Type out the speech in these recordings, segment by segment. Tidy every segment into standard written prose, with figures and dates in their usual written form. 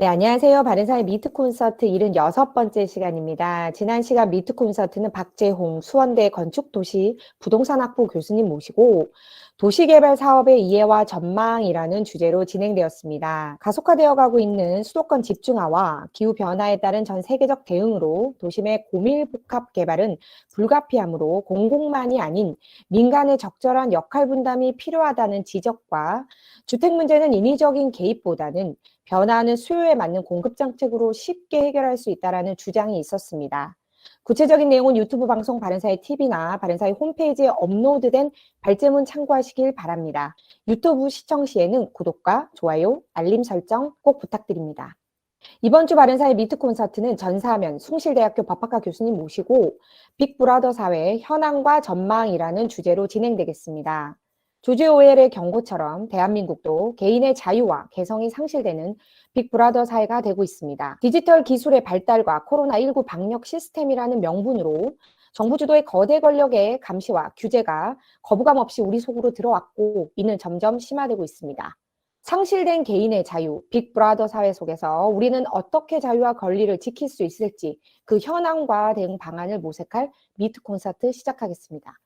네, 안녕하세요. 바른사의 미트 콘서트 76번째 시간입니다. 지난 시간 미트 콘서트는 박재홍 수원대 건축도시 부동산학부 교수님 모시고 도시개발 사업의 이해와 전망이라는 주제로 진행되었습니다. 가속화되어 가고 있는 수도권 집중화와 기후변화에 따른 전 세계적 대응으로 도심의 고밀복합 개발은 불가피하므로 공공만이 아닌 민간의 적절한 역할 분담이 필요하다는 지적과 주택 문제는 인위적인 개입보다는 변화하는 수요에 맞는 공급 정책으로 쉽게 해결할 수 있다라는 주장이 있었습니다. 구체적인 내용은 유튜브 방송 바른사의 TV나 바른사의 홈페이지에 업로드된 발제문 참고하시길 바랍니다. 유튜브 시청 시에는 구독과 좋아요, 알림 설정 꼭 부탁드립니다. 이번 주 바른사의 미트 콘서트는 전사면 숭실대학교 법학과 교수님 모시고 빅브라더 사회의 현황과 전망이라는 주제로 진행되겠습니다. 조지 오웰의 경고처럼 대한민국도 개인의 자유와 개성이 상실되는 빅브라더 사회가 되고 있습니다. 디지털 기술의 발달과 코로나19 방역 시스템이라는 명분으로 정부 주도의 거대 권력의 감시와 규제가 거부감 없이 우리 속으로 들어왔고 이는 점점 심화되고 있습니다. 상실된 개인의 자유, 빅브라더 사회 속에서 우리는 어떻게 자유와 권리를 지킬 수 있을지 그 현황과 대응 방안을 모색할 미트 콘서트 시작하겠습니다.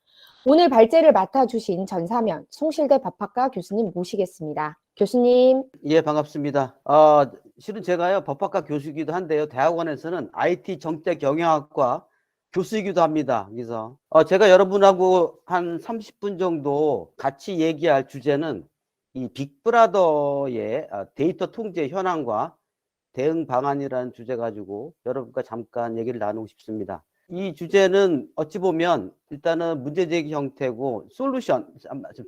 오늘 발제를 맡아주신 전사면 숭실대 법학과 교수님 모시겠습니다. 교수님. 예, 반갑습니다. 실은 제가요, 법학과 교수이기도 한데요, 대학원에서는 IT 정책 경영학과 교수이기도 합니다. 그래서 제가 여러분하고 한 30분 정도 같이 얘기할 주제는 이 빅브라더의 데이터 통제 현황과 대응 방안이라는 주제 가지고 여러분과 잠깐 얘기를 나누고 싶습니다. 이 주제는 어찌 보면 일단은 문제제기 형태고 솔루션,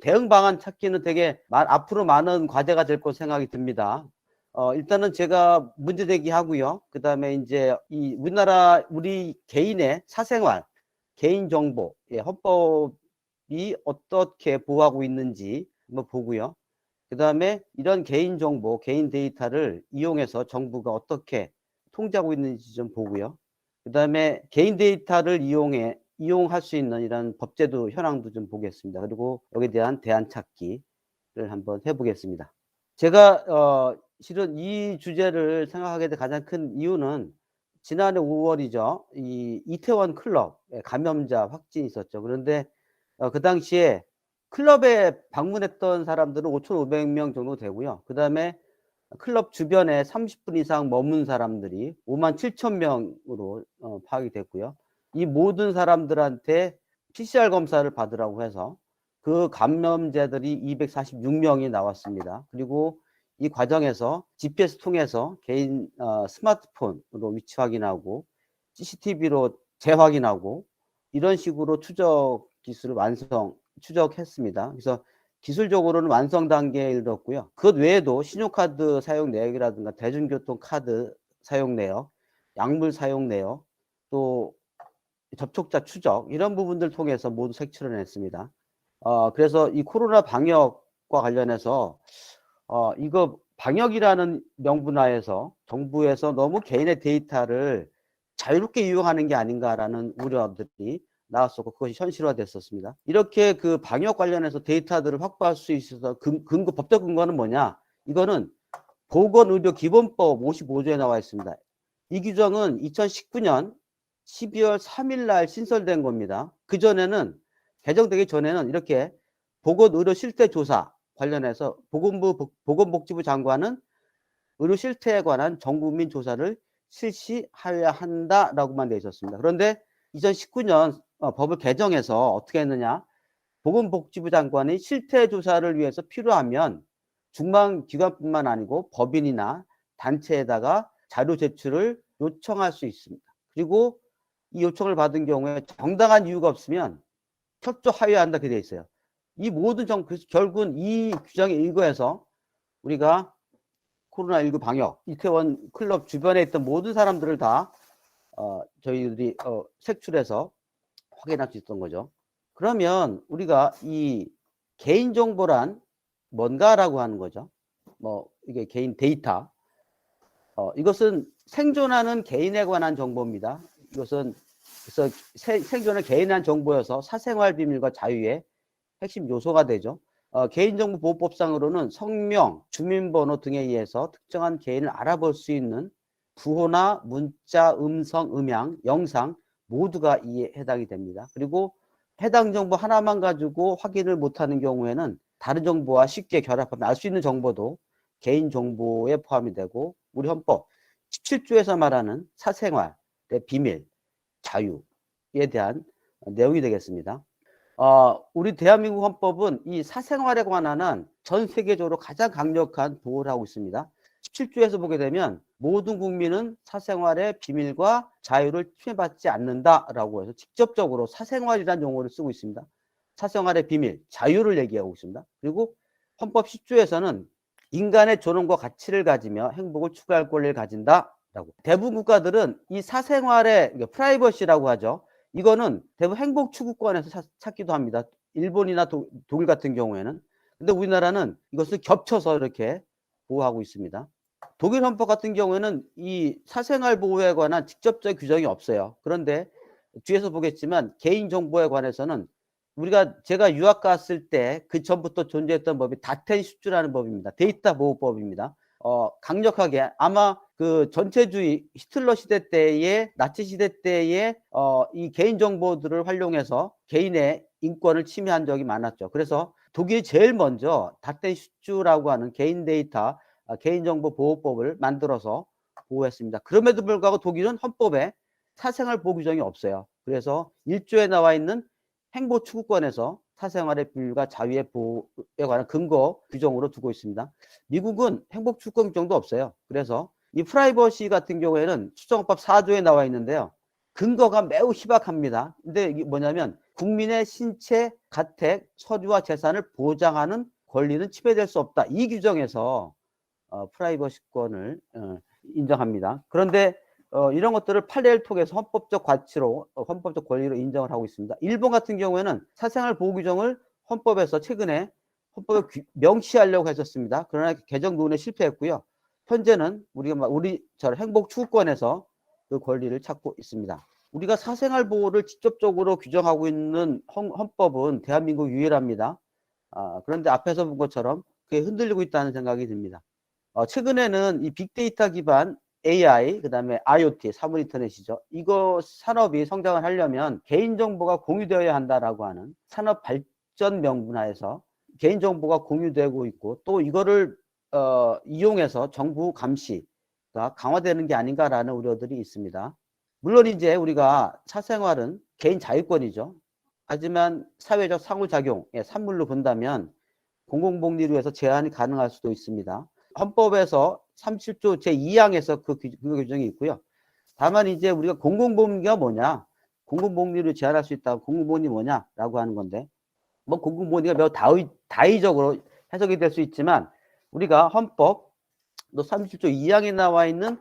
대응 방안 찾기는 되게 앞으로 많은 과제가 될 것으로 생각이 듭니다. 일단은 제가 문제제기 하고요. 그 다음에 이제 이 우리 개인의 사생활, 개인정보, 헌법이 어떻게 보호하고 있는지 한번 보고요. 그 다음에 이런 개인정보, 개인 데이터를 이용해서 정부가 어떻게 통제하고 있는지 좀 보고요. 그 다음에 개인 데이터를 이용할 수 있는 이런 법제도 현황도 좀 보겠습니다. 그리고 여기에 대한 대안 찾기를 한번 해보겠습니다. 제가 실은 이 주제를 생각하게 된 가장 큰 이유는 지난해 5월이죠. 이 이태원 클럽에 감염자 확진이 있었죠. 그런데 그 당시에 클럽에 방문했던 사람들은 5,500명 정도 되고요. 그 다음에 클럽 주변에 30분 이상 머문 사람들이 57,000명으로 파악이 됐고요. 이 모든 사람들한테 PCR 검사를 받으라고 해서 그 감염자들이 246명이 나왔습니다. 그리고 이 과정에서 GPS 통해서 개인 스마트폰으로 위치 확인하고 CCTV로 재확인하고 이런 식으로 추적 기술을 추적했습니다. 그래서 기술적으로는 완성 단계에 이르렀고요. 그것 외에도 신용카드 사용 내역이라든가 대중교통 카드 사용 내역, 약물 사용 내역, 또 접촉자 추적 이런 부분들 통해서 모두 색출을 했습니다. 그래서 이 코로나 방역과 관련해서 이거 방역이라는 명분하에서 정부에서 너무 개인의 데이터를 자유롭게 이용하는 게 아닌가라는 우려들이 나왔었고 그것이 현실화됐었습니다. 이렇게 그 방역 관련해서 데이터들을 확보할 수 있어서 법적 근거는 뭐냐? 이거는 보건의료기본법 55조에 나와 있습니다. 이 규정은 2019년 12월 3일 날 신설된 겁니다. 그전에는 개정되기 전에는 이렇게 보건의료 실태조사 관련해서 보건복지부 장관은 의료 실태에 관한 전국민 조사를 실시하여야 한다라고만 되어 있었습니다. 그런데 2019년 법을 개정해서 어떻게 했느냐? 보건복지부 장관이 실태 조사를 위해서 필요하면 중앙기관뿐만 아니고 법인이나 단체에다가 자료 제출을 요청할 수 있습니다. 그리고 이 요청을 받은 경우에 정당한 이유가 없으면 협조하여야 한다. 그렇게 되어 있어요. 이 모든 결국은 이 규정에 의거해서 우리가 코로나19 방역, 이태원 클럽 주변에 있던 모든 사람들을 다 저희들이 색출해서 확인할 수 있던 거죠. 그러면 우리가 이 개인정보란 뭔가라고 하는 거죠. 이게 개인 데이터. 이것은 생존하는 개인에 관한 정보입니다. 이것은 그래서 생존의 개인에 관한 정보여서 사생활 비밀과 자유의 핵심 요소가 되죠. 개인정보보호법상으로는 성명, 주민번호 등에 의해서 특정한 개인을 알아볼 수 있는 부호나 문자, 음성, 음향, 영상 모두가 이에 해당이 됩니다. 그리고 해당 정보 하나만 가지고 확인을 못하는 경우에는 다른 정보와 쉽게 결합하면 알 수 있는 정보도 개인정보에 포함이 되고, 우리 헌법 17조에서 말하는 사생활의 비밀, 자유에 대한 내용이 되겠습니다. 우리 대한민국 헌법은 이 사생활에 관한 한 전 세계적으로 가장 강력한 보호를 하고 있습니다. 17조에서 보게 되면 모든 국민은 사생활의 비밀과 자유를 침해받지 않는다라고 해서 직접적으로 사생활이라는 용어를 쓰고 있습니다. 사생활의 비밀, 자유를 얘기하고 있습니다. 그리고 헌법 10조에서는 인간의 존엄과 가치를 가지며 행복을 추구할 권리를 가진다라고. 대부분 국가들은 이 사생활의 프라이버시라고 하죠. 이거는 대부분 행복 추구권에서 찾기도 합니다. 일본이나 독일 같은 경우에는. 근데 우리나라는 이것을 겹쳐서 이렇게 보호하고 있습니다. 독일 헌법 같은 경우에는 이 사생활 보호에 관한 직접적 규정이 없어요. 그런데 뒤에서 보겠지만 개인정보에 관해서는 제가 유학 갔을 때 그 전부터 존재했던 법이 다텐슈츠라는 법입니다. 데이터 보호법입니다. 강력하게 아마 그 전체주의 히틀러 시대 때에 나치 시대 때에 이 개인 정보들을 활용해서 개인의 인권을 침해한 적이 많았죠. 그래서 독일이 제일 먼저 다텐슈츠라고 하는 개인정보 보호법을 만들어서 보호했습니다. 그럼에도 불구하고 독일은 헌법에 사생활 보호 규정이 없어요. 그래서 1조에 나와 있는 행복 추구권에서 사생활의 비밀과 자유의 보호에 관한 근거 규정으로 두고 있습니다. 미국은 행복 추구권 규정도 없어요. 그래서 이 프라이버시 같은 경우에는 수정헌법 4조에 나와 있는데요. 근거가 매우 희박합니다. 근데 이게 뭐냐면 국민의 신체, 가택, 서류와 재산을 보장하는 권리는 침해될 수 없다. 이 규정에서 프라이버시권을 인정합니다. 그런데 이런 것들을 판례를 통해서 헌법적 가치로, 헌법적 권리로 인정을 하고 있습니다. 일본 같은 경우에는 사생활 보호 규정을 헌법에서 최근에 헌법에 명시하려고 했었습니다. 그러나 개정 논의에 실패했고요. 현재는 우리처럼 행복 추구권에서 그 권리를 찾고 있습니다. 우리가 사생활 보호를 직접적으로 규정하고 있는 헌법은 대한민국 유일합니다. 그런데 앞에서 본 것처럼 그게 흔들리고 있다는 생각이 듭니다. 최근에는 이 빅데이터 기반 AI, 그 다음에 IoT, 사물 인터넷이죠. 이거 산업이 성장을 하려면 개인정보가 공유되어야 한다라고 하는 산업 발전 명분하에서 개인정보가 공유되고 있고, 또 이거를 이용해서 정부 감시가 강화되는 게 아닌가라는 우려들이 있습니다. 물론 이제 우리가 사생활은 개인 자유권이죠. 하지만 사회적 상호작용의 산물로 본다면 공공복리로 해서 제한이 가능할 수도 있습니다. 헌법에서 37조 제2항에서 그 규정이 있고요. 다만 이제 우리가 공공복리가 뭐냐, 공공복리를 제한할 수 있다, 공공복리 뭐냐라고 하는 건데, 뭐 공공복리가 매우 다의적으로 해석이 될 수 있지만, 우리가 헌법 또 37조 2항에 나와 있는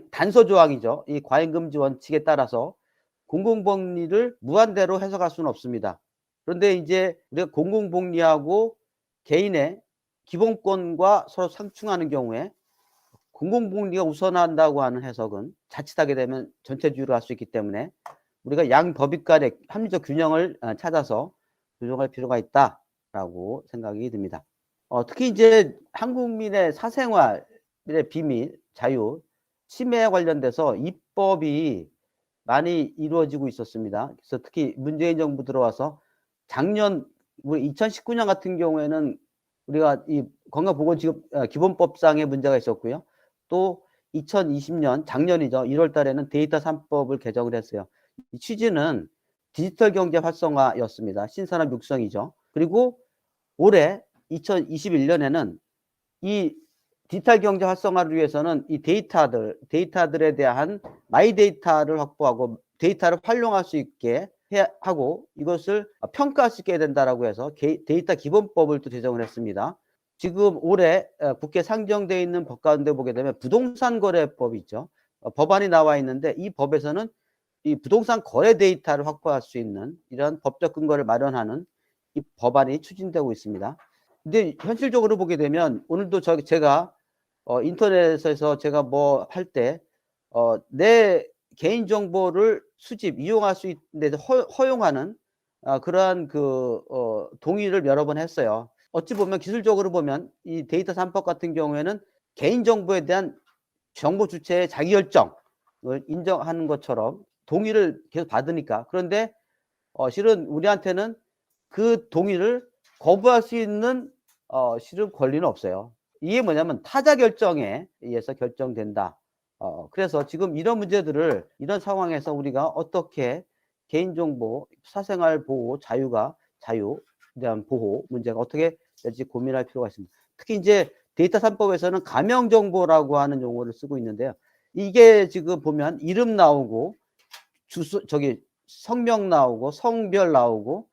단서 조항이죠. 이 과잉금지 원칙에 따라서 공공복리를 무한대로 해석할 수는 없습니다. 그런데 이제 우리가 공공복리하고 개인의 기본권과 서로 상충하는 경우에 공공복리가 우선한다고 하는 해석은 자칫하게 되면 전체주의로 할 수 있기 때문에 우리가 양 법익 간의 합리적 균형을 찾아서 조정할 필요가 있다라고 생각이 듭니다. 특히 이제 한국민의 사생활의 비밀, 자유, 침해에 관련돼서 입법이 많이 이루어지고 있었습니다. 그래서 특히 문재인 정부 들어와서 작년 우리 2019년 같은 경우에는 우리가 이 건강보건기본법상의 문제가 있었고요. 또 2020년 작년이죠. 1월 달에는 데이터 3법을 개정을 했어요. 이 취지는 디지털 경제 활성화였습니다. 신산업 육성이죠. 그리고 올해 2021년에는 이 디지털 경제 활성화를 위해서는 이 데이터들에 대한 마이 데이터를 확보하고 데이터를 활용할 수 있게 하고 이것을 평가할 수 있게 된다라고 해서 데이터 기본법을 또 제정을 했습니다. 지금 올해 국회 상정되어 있는 법 가운데 보게 되면 부동산 거래법이 있죠. 법안이 나와 있는데 이 법에서는 이 부동산 거래 데이터를 확보할 수 있는 이런 법적 근거를 마련하는 이 법안이 추진되고 있습니다. 근데 현실적으로 보게 되면 오늘도 제가 인터넷에서 제가 뭐 할 때 내 개인정보를 이용할 수 있는 데 허용하는 그러한 동의를 여러 번 했어요. 어찌 보면 기술적으로 보면 이 데이터 3법 같은 경우에는 개인정보에 대한 정보 주체의 자기결정을 인정하는 것처럼 동의를 계속 받으니까. 그런데 실은 우리한테는 그 동의를 거부할 수 있는 실은 권리는 없어요. 이게 뭐냐면 타자 결정에 의해서 결정된다. 그래서 지금 이런 문제들을 이런 상황에서 우리가 어떻게 개인정보, 사생활 보호, 자유에 대한 보호 문제가 어떻게 될지 고민할 필요가 있습니다. 특히 이제 데이터 3법에서는 가명정보라고 하는 용어를 쓰고 있는데요. 이게 지금 보면 이름 나오고 주소 성명 나오고 성별 나오고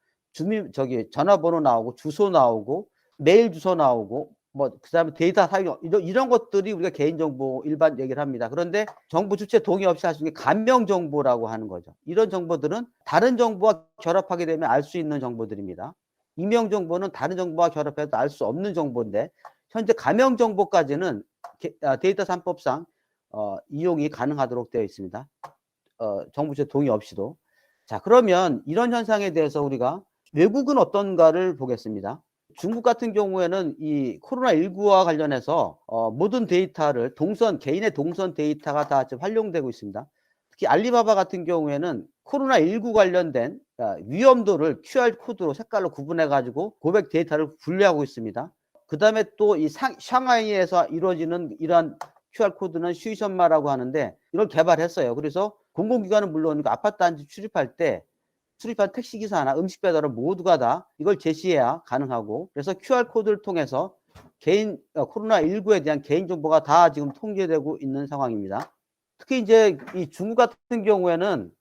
전화번호 나오고 주소 나오고 메일 주소 나오고 뭐 그다음에 데이터 사용 이런 것들이 우리가 개인정보 일반 얘기를 합니다. 그런데 정부 주체 동의 없이 할 수 있는 게 가명 정보라고 하는 거죠. 이런 정보들은 다른 정보와 결합하게 되면 알 수 있는 정보들입니다. 익명 정보는 다른 정보와 결합해도 알 수 없는 정보인데 현재 가명 정보까지는 데이터 3법상 이용이 가능하도록 되어 있습니다. 정부 주체 동의 없이도. 자, 그러면 이런 현상에 대해서 우리가 외국은 어떤가를 보겠습니다. 중국 같은 경우에는 이 코로나19와 관련해서 모든 데이터를 개인의 동선 데이터가 다 지금 활용되고 있습니다. 특히 알리바바 같은 경우에는 코로나19 관련된 위험도를 QR코드로 색깔로 구분해 가지고 고객 데이터를 분류하고 있습니다. 그 다음에 또 이 샹하이에서 이루어지는 이러한 QR코드는 슈이션마라고 하는데 이걸 개발했어요. 그래서 공공기관은 물론 아파트 단지 출입할 때 출입한 택시기사나 음식 배달은 모두가 다 이걸 제시해야 가능하고, 그래서 QR코드를 통해서 코로나19에 대한 개인정보가 다 지금 통제되고 있는 상황입니다. 특히 이제 이 중국 같은 경우에는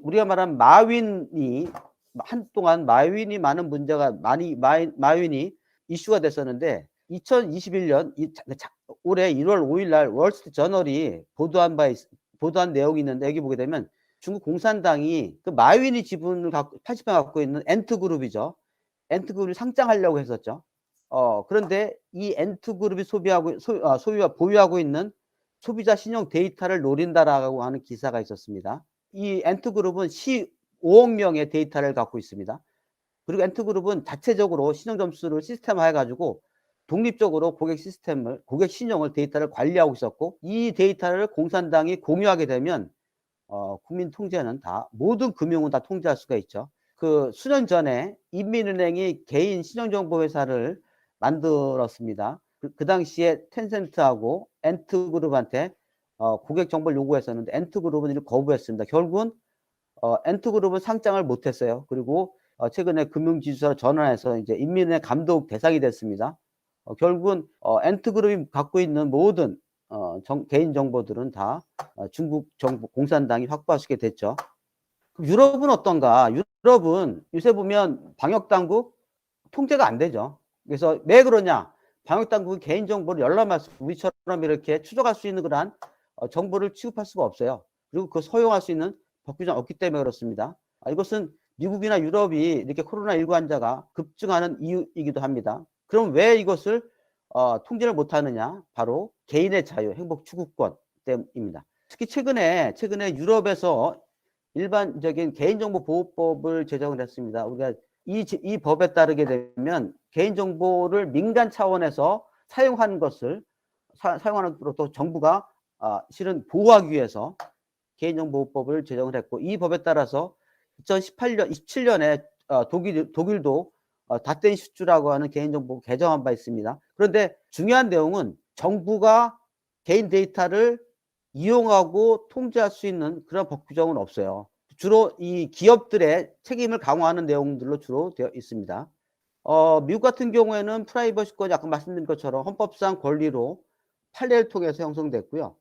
우리가 말하는 마윈이 한동안 많은 문제가 마윈이 이슈가 됐었는데 2021년 올해 1월 5일 날 월스트리트 저널이 보도한 내용이 있는데 여기 보게 되면 중국 공산당이 그 마윈이 지분을 80% 갖고 있는 엔트그룹이죠. 엔트그룹을 상장하려고 했었죠. 그런데 이 엔트그룹이 보유하고 있는 소비자 신용 데이터를 노린다라고 하는 기사가 있었습니다. 이 엔트그룹은 15억 명의 데이터를 갖고 있습니다. 그리고 엔트그룹은 자체적으로 신용점수를 시스템화해가지고 독립적으로 고객 신용을 데이터를 관리하고 있었고, 이 데이터를 공산당이 공유하게 되면 국민 통제는 모든 금융은 다 통제할 수가 있죠. 그 수년 전에 인민은행이 개인 신용정보 회사를 만들었습니다. 그 당시에 텐센트하고 엔트그룹한테 고객 정보를 요구했었는데 엔트그룹은 이를 거부했습니다. 결국은 엔트그룹은 상장을 못했어요. 그리고 최근에 금융지주사로 전환해서 이제 인민은행 감독 대상이 됐습니다. 결국은 엔트그룹이 갖고 있는 모든 개인 정보들은 다 중국 정부 공산당이 확보할 수 있게 됐죠. 그럼 유럽은 어떤가? 유럽은 요새 보면 방역 당국 통제가 안 되죠. 그래서 왜 그러냐? 방역 당국이 개인 정보를 열람할 수, 우리처럼 이렇게 추적할 수 있는 그런 정보를 취급할 수가 없어요. 그리고 그걸 허용할 수 있는 법 규정이 없기 때문에 그렇습니다. 이것은 미국이나 유럽이 이렇게 코로나19 환자가 급증하는 이유이기도 합니다. 그럼 왜 이것을 통제를 못하느냐? 바로 개인의 자유, 행복 추구권 때문입니다. 특히 최근에 유럽에서 일반적인 개인정보보호법을 제정을 했습니다. 우리가 이 법에 따르게 되면 개인정보를 민간 차원에서 사용하는 것으로 정부가 실은 보호하기 위해서 개인정보보호법을 제정을 했고, 이 법에 따라서 2017년에 독일도 다텐슈츠라고 하는 개인정보 개정한 바 있습니다. 그런데 중요한 내용은 정부가 개인 데이터를 이용하고 통제할 수 있는 그런 법 규정은 없어요. 주로 이 기업들의 책임을 강화하는 내용들로 주로 되어 있습니다. 미국 같은 경우에는 프라이버시권이 아까 말씀드린 것처럼 헌법상 권리로 판례를 통해서 형성됐고요.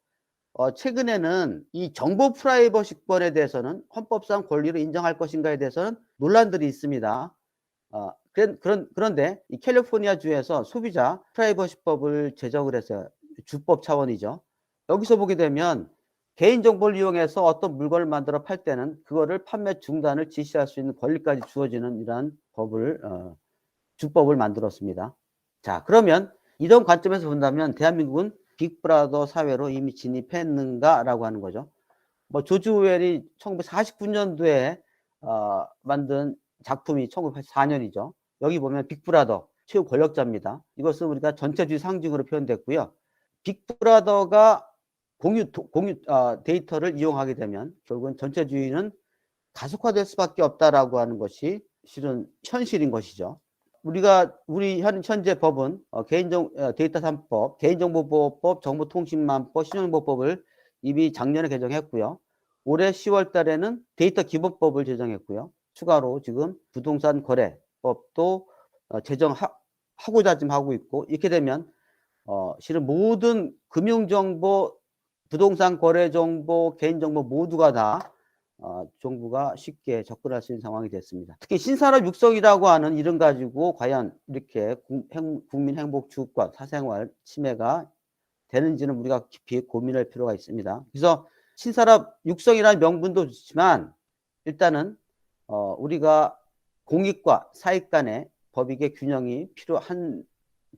최근에는 이 정보 프라이버시권에 대해서는 헌법상 권리를 인정할 것인가에 대해서는 논란들이 있습니다. 그런데 이 캘리포니아 주에서 소비자 프라이버시법을 제정을 했어요. 주법 차원이죠. 여기서 보게 되면 개인정보를 이용해서 어떤 물건을 만들어 팔 때는 그거를 판매 중단을 지시할 수 있는 권리까지 주어지는 이러한 주법을 만들었습니다. 자, 그러면 이런 관점에서 본다면 대한민국은 빅브라더 사회로 이미 진입했는가라고 하는 거죠. 조지 오웰이 1949년도에 만든 작품이 1984년이죠. 여기 보면 빅브라더 최고 권력자입니다. 이것은 우리가 전체주의 상징으로 표현됐고요. 빅브라더가 공유 데이터를 이용하게 되면 결국은 전체주의는 가속화될 수밖에 없다라고 하는 것이 실은 현실인 것이죠. 우리 현재 법은 데이터 3법, 개인정보보호법, 정보통신망법, 신용정보법을 이미 작년에 개정했고요. 올해 10월 달에는 데이터 기본법을 제정했고요. 추가로 지금 부동산 거래법도 제정하고자 지금 하고 있고, 이렇게 되면 실은 모든 금융정보, 부동산 거래정보, 개인정보 모두가 다 정부가 쉽게 접근할 수 있는 상황이 됐습니다. 특히 신산업 육성이라고 하는 이름 가지고 과연 이렇게 국민 행복 주급과 사생활 침해가 되는지는 우리가 깊이 고민할 필요가 있습니다. 그래서 신산업 육성이라는 명분도 좋지만 일단은 우리가 공익과 사익 간의 법익의 균형이 필요한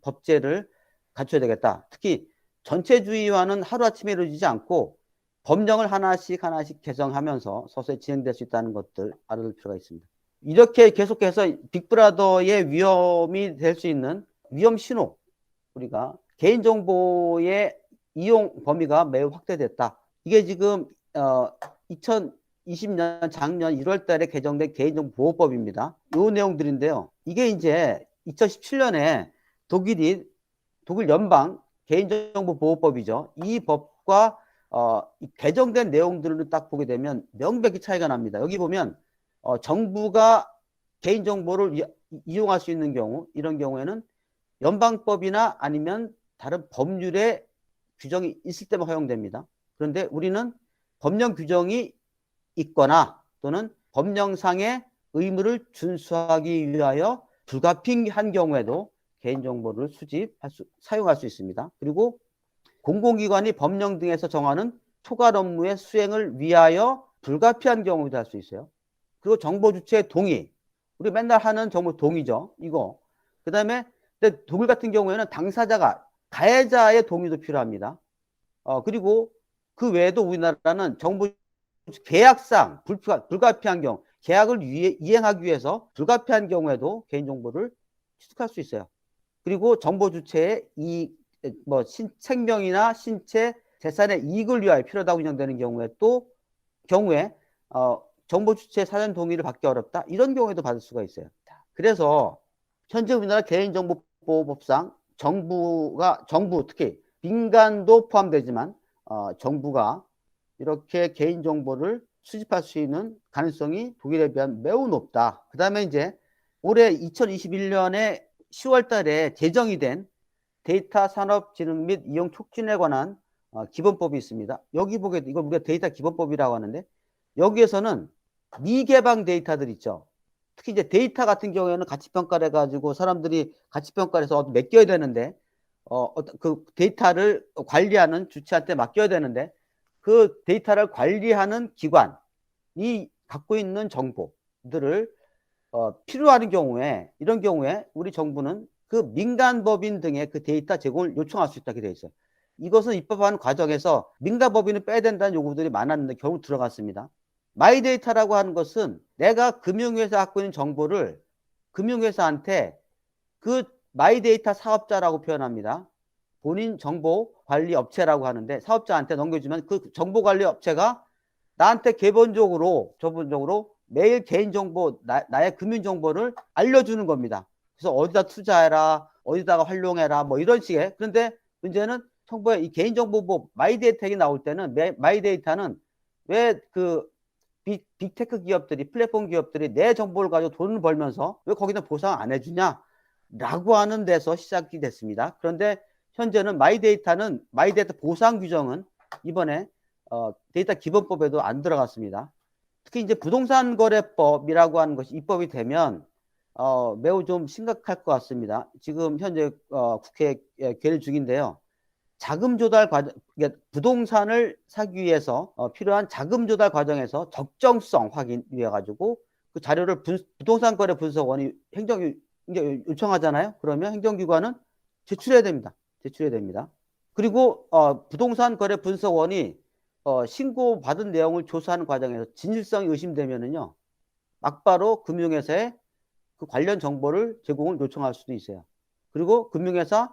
법제를 갖춰야 되겠다. 특히 전체주의화는 하루아침에 이루어지지 않고 법령을 하나씩 개정하면서 서서히 진행될 수 있다는 것들 알아둘 필요가 있습니다. 이렇게 계속해서 빅브라더의 위험이 될 수 있는 위험 신호, 우리가 개인정보의 이용 범위가 매우 확대됐다. 이게 지금 2020년 작년 1월 달에 개정된 개인정보보호법입니다. 이 내용들인데요. 이게 이제 2017년에 독일 연방 개인정보보호법이죠. 이 법과 개정된 내용들을 딱 보게 되면 명백히 차이가 납니다. 여기 보면 정부가 개인정보를 이용할 수 있는 경우, 이런 경우에는 연방법이나 아니면 다른 법률의 규정이 있을 때만 허용됩니다. 그런데 우리는 법령 규정이 있거나 또는 법령상의 의무를 준수하기 위하여 불가피한 경우에도 개인정보를 사용할 수 있습니다. 그리고 공공기관이 법령 등에서 정하는 초과 업무의 수행을 위하여 불가피한 경우도 할 수 있어요. 그리고 정보 주체의 동의. 우리 맨날 하는 정보 동의죠. 이거. 그 다음에 독일 같은 경우에는 당사자가 가해자의 동의도 필요합니다. 그리고 그 외에도 우리나라는 정보 계약상 불가피한 경우, 계약을 이행하기 위해서 불가피한 경우에도 개인정보를 취득할 수 있어요. 그리고 정보 주체의 생명이나 신체, 재산의 이익을 위하여 필요하다고 인정되는 경우에 정보 주체의 사전 동의를 받기 어렵다. 이런 경우에도 받을 수가 있어요. 그래서 현재 우리나라 개인정보보호법상 정부 특히 민간도 포함되지만 정부가 이렇게 개인정보를 수집할 수 있는 가능성이 독일에 비하면 매우 높다. 그 다음에 이제 올해 2021년에 10월 달에 제정이 된 데이터 산업 진흥 및 이용 촉진에 관한 기본법이 있습니다. 여기 이걸 우리가 데이터 기본법이라고 하는데, 여기에서는 미개방 데이터들 있죠. 특히 이제 데이터 같은 경우에는 가치평가를 해가지고 사람들이 가치평가를 해서 맡겨야 되는데, 그 데이터를 관리하는 주체한테 맡겨야 되는데, 그 데이터를 관리하는 기관이 갖고 있는 정보들을 필요한 경우에, 이런 경우에 우리 정부는 그 민간법인 등의 그 데이터 제공을 요청할 수 있다고 되어 있어요. 이것은 입법하는 과정에서 민간법인을 빼야 된다는 요구들이 많았는데 결국 들어갔습니다. 마이데이터라고 하는 것은 내가 금융회사 갖고 있는 정보를 금융회사한테 그 마이데이터 사업자라고 표현합니다. 본인 정보 관리 업체라고 하는데 사업자한테 넘겨주면 그 정보 관리 업체가 나한테 저본적으로 매일 개인정보, 나의 금융정보를 알려주는 겁니다. 그래서 어디다 투자해라, 어디다가 활용해라, 뭐 이런 식의. 그런데 문제는 정부의 이 개인정보법 마이데이터가 나올 때는 마이데이터는 왜 그 빅테크 기업들이, 플랫폼 기업들이 내 정보를 가지고 돈을 벌면서 왜 거기다 보상 안 해주냐? 라고 하는 데서 시작이 됐습니다. 그런데 현재는 마이데이터 보상 규정은 이번에 데이터 기본법에도 안 들어갔습니다. 특히 이제 부동산 거래법이라고 하는 것이 입법이 되면 매우 좀 심각할 것 같습니다. 지금 현재 국회에 계류 중인데요. 자금 조달 과정, 부동산을 사기 위해서 필요한 자금 조달 과정에서 적정성 확인 위해 가지고 그 자료를 부동산 거래 분석원이 요청하잖아요. 그러면 행정기관은 제출해야 됩니다. 그리고 부동산 거래 분석원이 신고받은 내용을 조사하는 과정에서 진실성이 의심되면은요, 막바로 금융회사에 그 관련 정보를 제공을 요청할 수도 있어요. 그리고 금융회사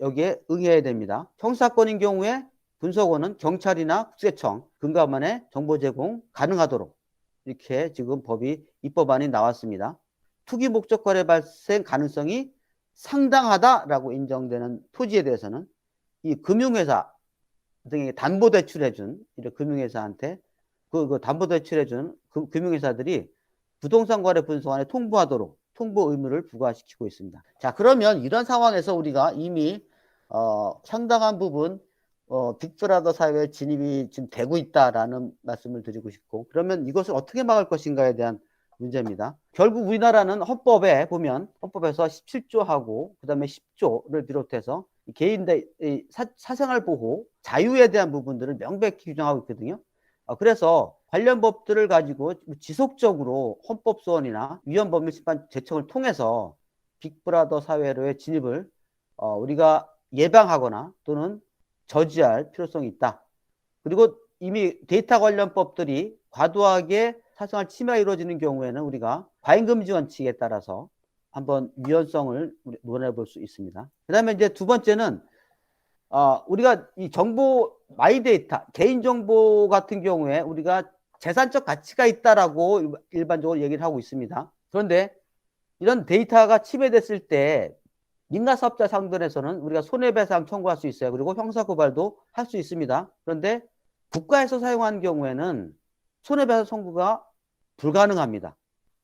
여기에 응해야 됩니다. 형사건인 경우에 분석원은 경찰이나 국세청, 금감원에 정보 제공 가능하도록 이렇게 지금 입법안이 나왔습니다. 투기 목적 거래 발생 가능성이 상당하다라고 인정되는 토지에 대해서는 이 금융회사 등에게 담보대출해준 이런 금융회사한테 그 담보대출해준 금융회사들이 부동산 거래 분석원에 통보하도록 통보 의무를 부과시키고 있습니다. 자, 그러면 이런 상황에서 우리가 이미 상당한 부분 빅브라더 사회에 진입이 지금 되고 있다라는 말씀을 드리고 싶고, 그러면 이것을 어떻게 막을 것인가에 대한 문제입니다. 결국 우리나라는 헌법에 보면 헌법에서 17조하고 그다음에 10조를 비롯해서 개인의 사생활 보호, 자유에 대한 부분들을 명백히 규정하고 있거든요. 그래서 관련 법들을 가지고 지속적으로 헌법소원이나 위헌법률심판 제청을 통해서 빅브라더 사회로의 진입을 우리가 예방하거나 또는 저지할 필요성이 있다. 그리고 이미 데이터 관련 법들이 과도하게 사생활 침해가 이루어지는 경우에는 우리가 과잉금지 원칙에 따라서 한번 위헌성을 논해 볼 수 있습니다. 그 다음에 이제 두 번째는 우리가 이 정보 마이데이터 개인정보 같은 경우에 우리가 재산적 가치가 있다라고 일반적으로 얘기를 하고 있습니다. 그런데 이런 데이터가 침해됐을 때 민간사업자 상대에서는 우리가 손해배상 청구할 수 있어요. 그리고 형사고발도 할 수 있습니다. 그런데 국가에서 사용한 경우에는 손해배상 청구가 불가능합니다.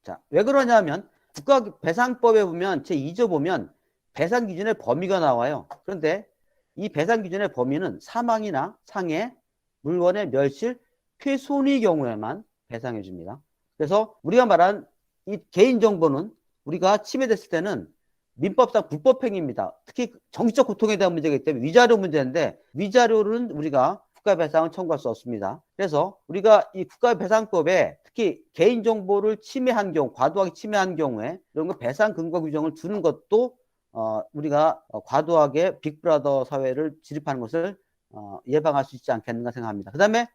자, 왜 그러냐면 국가배상법에 보면 제2조 보면 배상 기준의 범위가 나와요. 그런데 이 배상 기준의 범위는 사망이나 상해, 물건의 멸실, 훼손의 경우에만 배상해 줍니다. 그래서 우리가 말한 이 개인정보는 우리가 침해됐을 때는 민법상 불법행위입니다. 특히 정신적 고통에 대한 문제이기 때문에 위자료 문제인데 위자료는 우리가 국가배상을 청구할 수 없습니다. 그래서 우리가 이 국가배상법에 특히 개인정보를 침해한 경우, 과도하게 침해한 경우에 이런 거 배상 근거 규정을 두는 것도 우리가 과도하게 빅브라더 사회를 진입하는 것을 예방할 수 있지 않겠는가 생각합니다. 그 다음에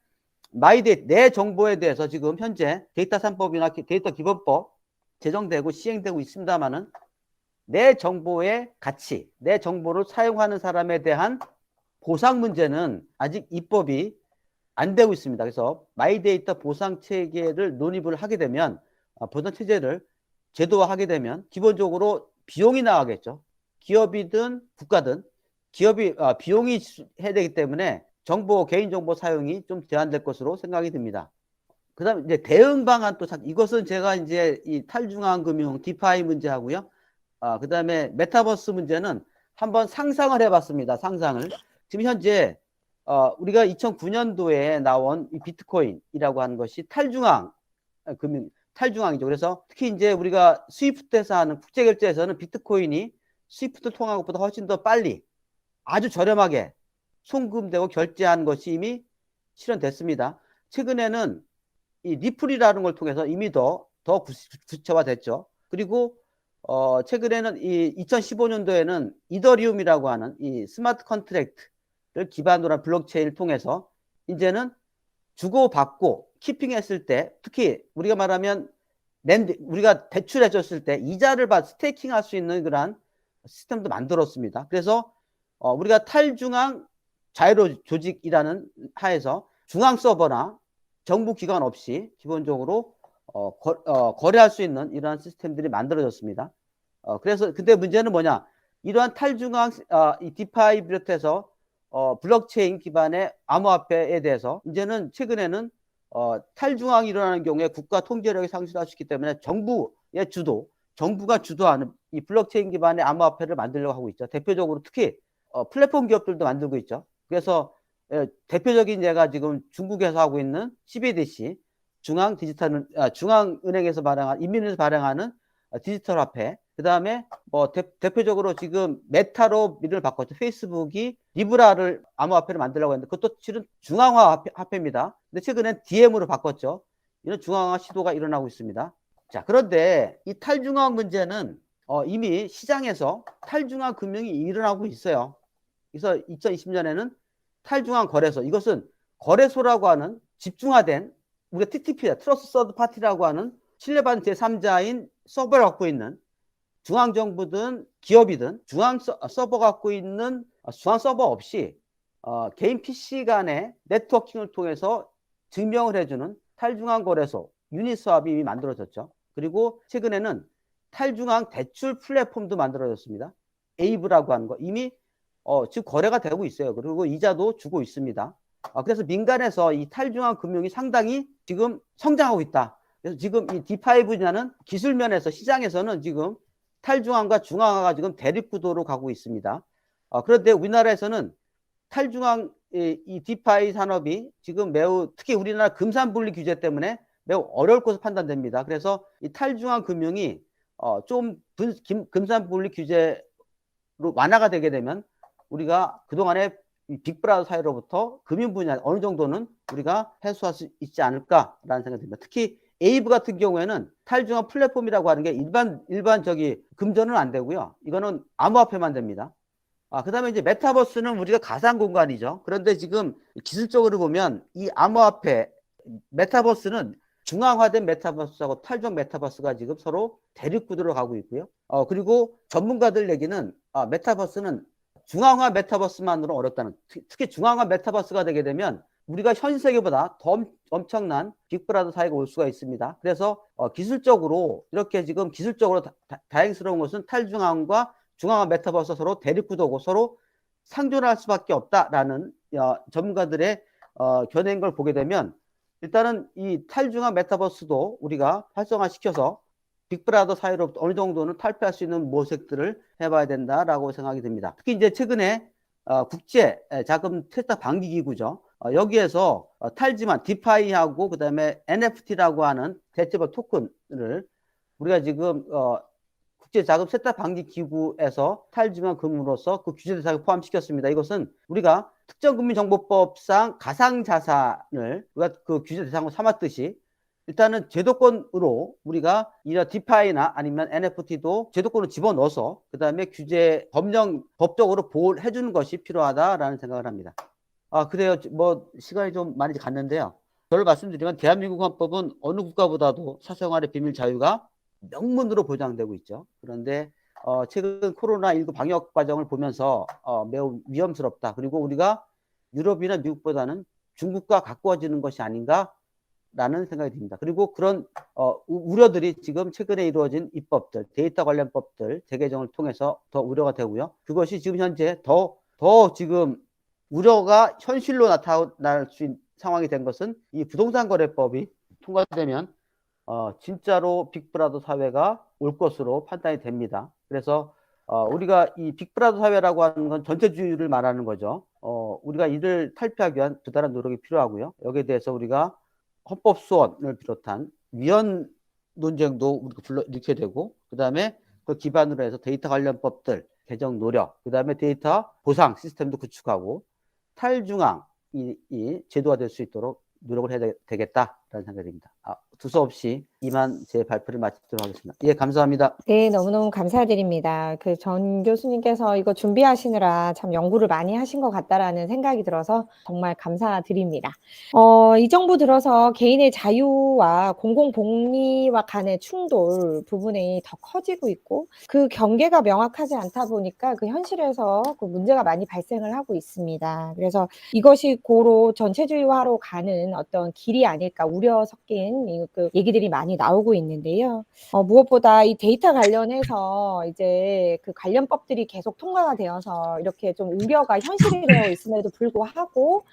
마이데이터, 내 정보에 대해서 지금 현재 데이터 3법이나 데이터 기본법 제정되고 시행되고 있습니다만은 내 정보의 가치, 내 정보를 사용하는 사람에 대한 보상 문제는 아직 입법이 안 되고 있습니다. 그래서 마이데이터 보상 체계를 논의를 하게 되면 보상 체제를 제도화하게 되면 기본적으로 비용이 나가겠죠. 기업이든 국가든 기업이 비용이 해야 되기 때문에 개인정보 사용이 좀 제한될 것으로 생각이 듭니다. 그 다음에 이제 대응 방안 이것은 제가 이제 이 탈중앙 금융 디파이 문제하고요. 그 다음에 메타버스 문제는 한번 상상을 해봤습니다. 상상을. 지금 현재 우리가 2009년도에 나온 이 비트코인이라고 하는 것이 탈중앙이죠. 그래서 특히 이제 우리가 스위프트에서 하는 국제결제에서는 비트코인이 스위프트 통한 것보다 훨씬 더 빨리 아주 저렴하게 송금되고 결제한 것이 이미 실현됐습니다. 최근에는 이 리플이라는 걸 통해서 이미 더 구체화됐죠. 그리고 최근에는 이 2015년도에는 이더리움이라고 하는 이 스마트 컨트랙트를 기반으로 한 블록체인을 통해서 이제는 주고받고 키핑했을 때 특히 우리가 말하면 우리가 대출해 줬을 때 이자를 스테이킹할 수 있는 그러한 시스템도 만들었습니다. 그래서 우리가 탈중앙 자유로 조직이라는 하에서 중앙 서버나 정부 기관 없이 기본적으로 거래할 수 있는 이러한 시스템들이 만들어졌습니다. 그래서 근데 문제는 뭐냐? 이러한 탈중앙 이 디파이 비롯해서 블록체인 기반의 암호화폐에 대해서 이제는 최근에는 탈중앙이 일어나는 경우에 국가 통제력이 상실할 수 있기 때문에 정부가 주도하는 이 블록체인 기반의 암호화폐를 만들려고 하고 있죠. 대표적으로 특히 플랫폼 기업들도 만들고 있죠. 그래서 대표적인 예가 지금 중국에서 하고 있는 CBDC 중앙은행에서 발행한 인민은행에서 발행하는 디지털 화폐. 그 다음에 대표적으로 지금 메타로 이름을 바꿨죠. 페이스북이 리브라를 암호화폐를 만들려고 했는데 그것도 실은 중앙화 화폐입니다. 근데 최근엔 DM으로 바꿨죠. 이런 중앙화 시도가 일어나고 있습니다. 자, 그런데 이 탈중앙 문제는 이미 시장에서 탈중앙 금융이 일어나고 있어요. 그래서 2020년에는 탈중앙 거래소, 이것은 거래소라고 하는 집중화된 우리가 TTP다, 트러스트 서드 파티라고 하는 신뢰받은 제3자인 서버를 갖고 있는 중앙정부든 기업이든 중앙 서버 갖고 있는 중앙 서버 없이 개인 PC 간의 네트워킹을 통해서 증명을 해주는 탈중앙 거래소 유니스왑이 이미 만들어졌죠. 그리고 최근에는 탈중앙 대출 플랫폼도 만들어졌습니다. 에이브라고 하는 거 이미 지금 거래가 되고 있어요. 그리고 이자도 주고 있습니다. 그래서 민간에서 이 탈중앙 금융이 상당히 지금 성장하고 있다. 그래서 지금 이 D5냐는 기술 면에서 시장에서는 지금 탈중앙과 중앙화가 지금 대립구도로 가고 있습니다. 그런데 우리나라에서는 탈중앙 이 디파이 산업이 지금 매우 특히 우리나라 금산분리 규제 때문에 매우 어려울 것으로 판단됩니다. 그래서 이 탈중앙 금융이 좀 금산분리 규제로 완화가 되게 되면 우리가 그동안에 빅브라더 사회로부터 금융 분야 어느 정도는 우리가 해소할 수 있지 않을까라는 생각이 듭니다. 특히 에이브 같은 경우에는 탈중앙 플랫폼이라고 하는 게 일반 저기 금전은 안 되고요. 이거는 암호화폐만 됩니다. 그다음에 이제 메타버스는 우리가 가상 공간이죠. 그런데 지금 기술적으로 보면 이 암호화폐 메타버스는 중앙화된 메타버스하고 탈중 메타버스가 지금 서로 대립구도로 가고 있고요. 그리고 전문가들 얘기는 메타버스는 중앙화 메타버스만으로 어렵다는, 특히 중앙화 메타버스가 되게 되면 우리가 현 세계보다 더 엄청난 빅브라더 사회가 올 수가 있습니다. 그래서 기술적으로 이렇게 지금 기술적으로 다행스러운 것은 탈중앙과 중앙화 메타버스 서로 대립구도고 서로 상존할 수밖에 없다라는 전문가들의 견해인 걸 보게 되면 일단은 이 탈중앙 메타버스도 우리가 활성화시켜서 빅브라더 사회로부터 어느 정도는 탈피할 수 있는 모색들을 해봐야 된다라고 생각이 듭니다. 특히 이제 최근에 국제 자금 세탁 방지 기구죠. 여기에서 탈지만 디파이하고 그다음에 NFT라고 하는 대체벌 토큰을 우리가 지금 국제 자금 세탁 방지 기구에서 탈지만 금으로서 그 규제 대상에 포함시켰습니다. 이것은 우리가 특정금융정보법상 가상자산을 우리가 그 규제 대상으로 삼았듯이 일단은 제도권으로 우리가 이런 디파이나 아니면 NFT도 제도권으로 집어넣어서 그 다음에 규제 법적으로 보호를 해주는 것이 필요하다라는 생각을 합니다. 그래요. 뭐 시간이 좀 많이 갔는데요. 저를 말씀드리면 대한민국 헌법은 어느 국가보다도 사생활의 비밀 자유가 명문으로 보장되고 있죠. 그런데 최근 코로나19 방역 과정을 보면서 매우 위험스럽다. 그리고 우리가 유럽이나 미국보다는 중국과 가까워지는 것이 아닌가라는 생각이 듭니다. 그리고 그런 우려들이 지금 최근에 이루어진 입법들, 데이터 관련 법들 재개정을 통해서 더 우려가 되고요. 그것이 지금 현재 더 지금 우려가 현실로 나타날 수 있는 상황이 된 것은 이 부동산거래법이 통과되면 진짜로 빅브라더 사회가 올 것으로 판단이 됩니다. 그래서 우리가 이 빅브라더 사회라고 하는 건 전체주의를 말하는 거죠. 우리가 이를 탈피하기 위한 부단한 노력이 필요하고요. 여기에 대해서 우리가 헌법 소원을 비롯한 위헌 논쟁도 우리가 불러일으켜야 되고, 그 다음에 그 기반으로 해서 데이터 관련 법들 개정 노력, 그 다음에 데이터 보상 시스템도 구축하고 탈중앙이 제도화 될 수 있도록 노력을 해야 되겠다라는 생각이 듭니다. 두서없이 이만 제 발표를 마치도록 하겠습니다. 예, 감사합니다. 네, 너무너무 감사드립니다. 그 전 교수님께서 이거 준비하시느라 참 연구를 많이 하신 것 같다라는 생각이 들어서 정말 감사드립니다. 이 정부 들어서 개인의 자유와 공공복리와 간의 충돌 부분이 더 커지고 있고 그 경계가 명확하지 않다 보니까 그 현실에서 그 문제가 많이 발생을 하고 있습니다. 그래서 이것이 고로 전체주의화로 가는 어떤 길이 아닐까 우려 섞인 그 얘기들이 많이 나오고 있는데요. 무엇보다 이 데이터 관련해서 이제 그 관련법들이 계속 통과가 되어서 이렇게 좀 우려가 현실이 되어 있음에도 불구하고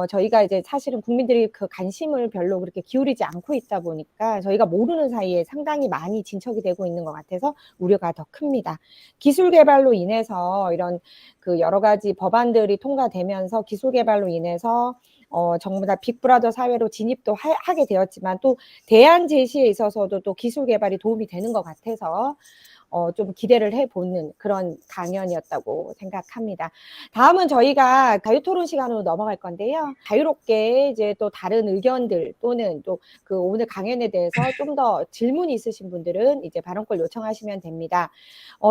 저희가 이제 사실은 국민들이 그 관심을 별로 그렇게 기울이지 않고 있다 보니까 저희가 모르는 사이에 상당히 많이 진척이 되고 있는 것 같아서 우려가 더 큽니다. 기술 개발로 인해서 이런 그 여러 가지 법안들이 통과되면서 기술 개발로 인해서 전부 다 빅브라더 사회로 진입도 하게 되었지만 또 대안 제시에 있어서도 또 기술 개발이 도움이 되는 것 같아서 좀 기대를 해보는 그런 강연이었다고 생각합니다. 다음은 저희가 자유토론 시간으로 넘어갈 건데요. 자유롭게 이제 또 다른 의견들 또는 또 그 오늘 강연에 대해서 좀 더 질문이 있으신 분들은 이제 발언권 요청하시면 됩니다.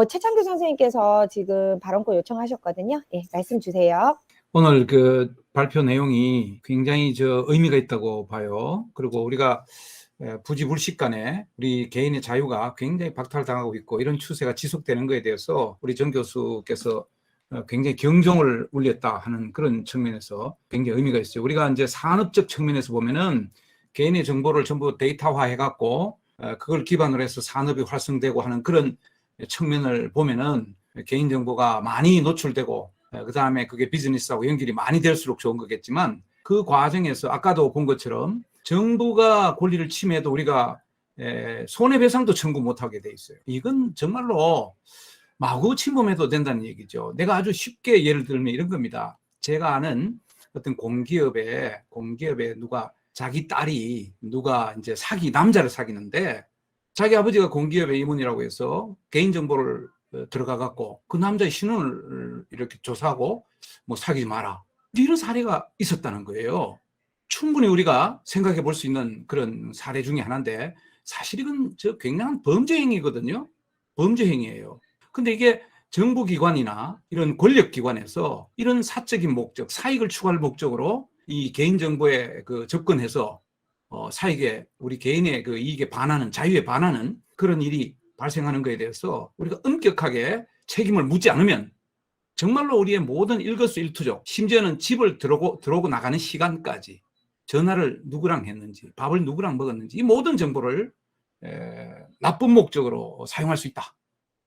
최창규 선생님께서 지금 발언권 요청하셨거든요. 예, 말씀 주세요. 오늘 그 발표 내용이 굉장히 의미가 있다고 봐요. 그리고 우리가 부지불식간에 우리 개인의 자유가 굉장히 박탈당하고 있고 이런 추세가 지속되는 것에 대해서 우리 정 교수께서 굉장히 경종을 울렸다 하는 그런 측면에서 굉장히 의미가 있어요. 우리가 이제 산업적 측면에서 보면은 개인의 정보를 전부 데이터화 해갖고 그걸 기반으로 해서 산업이 활성되고 하는 그런 측면을 보면은 개인정보가 많이 노출되고 그 다음에 그게 비즈니스하고 연결이 많이 될수록 좋은 거겠지만 그 과정에서 아까도 본 것처럼 정부가 권리를 침해해도 우리가 손해배상도 청구 못하게 돼 있어요. 이건 정말로 마구 침범해도 된다는 얘기죠. 내가 아주 쉽게 예를 들면 이런 겁니다. 제가 아는 어떤 공기업에 누가 자기 딸이 누가 이제 남자를 사귀는데 자기 아버지가 공기업의 임원이라고 해서 개인정보를 들어가 갖고 그 남자의 신원을 이렇게 조사하고 뭐 사귀지 마라. 이런 사례가 있었다는 거예요. 충분히 우리가 생각해 볼 수 있는 그런 사례 중에 하나인데 사실 이건 굉장한 범죄 행위거든요. 범죄 행위예요. 근데 이게 정부기관이나 이런 권력기관에서 이런 사적인 목적, 사익을 추구할 목적으로 이 개인정보에 접근해서 사익에 우리 개인의 그 이익에 반하는, 자유에 반하는 그런 일이 발생하는 것에 대해서 우리가 엄격하게 책임을 묻지 않으면 정말로 우리의 모든 일거수일투족, 심지어는 집을 들어오고 나가는 시간까지 전화를 누구랑 했는지, 밥을 누구랑 먹었는지 이 모든 정보를 나쁜 목적으로 사용할 수 있다.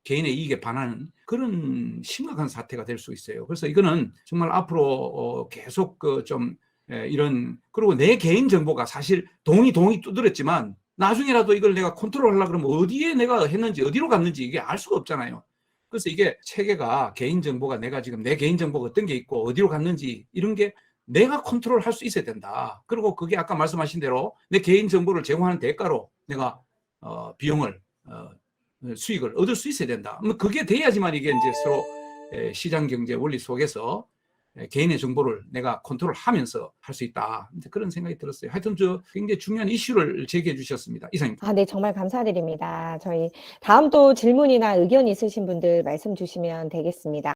개인의 이익에 반하는 그런 심각한 사태가 될 수 있어요. 그래서 이거는 정말 앞으로 계속 그리고 내 개인 정보가 사실 동이 두드렸지만 나중에라도 이걸 내가 컨트롤하려고 그러면 어디에 내가 했는지 어디로 갔는지 이게 알 수가 없잖아요. 그래서 이게 체계가 개인 정보가 내가 지금 내 개인 정보가 어떤 게 있고 어디로 갔는지 이런 게 내가 컨트롤할 수 있어야 된다. 그리고 그게 아까 말씀하신 대로 내 개인 정보를 제공하는 대가로 내가 비용을 수익을 얻을 수 있어야 된다. 그게 돼야지만 이게 이제 서로 시장 경제 원리 속에서 개인의 정보를 내가 컨트롤하면서 할 수 있다. 그런 생각이 들었어요. 하여튼 굉장히 중요한 이슈를 제기해 주셨습니다. 이상입니다. 네, 정말 감사드립니다. 저희 다음 또 질문이나 의견 있으신 분들 말씀 주시면 되겠습니다.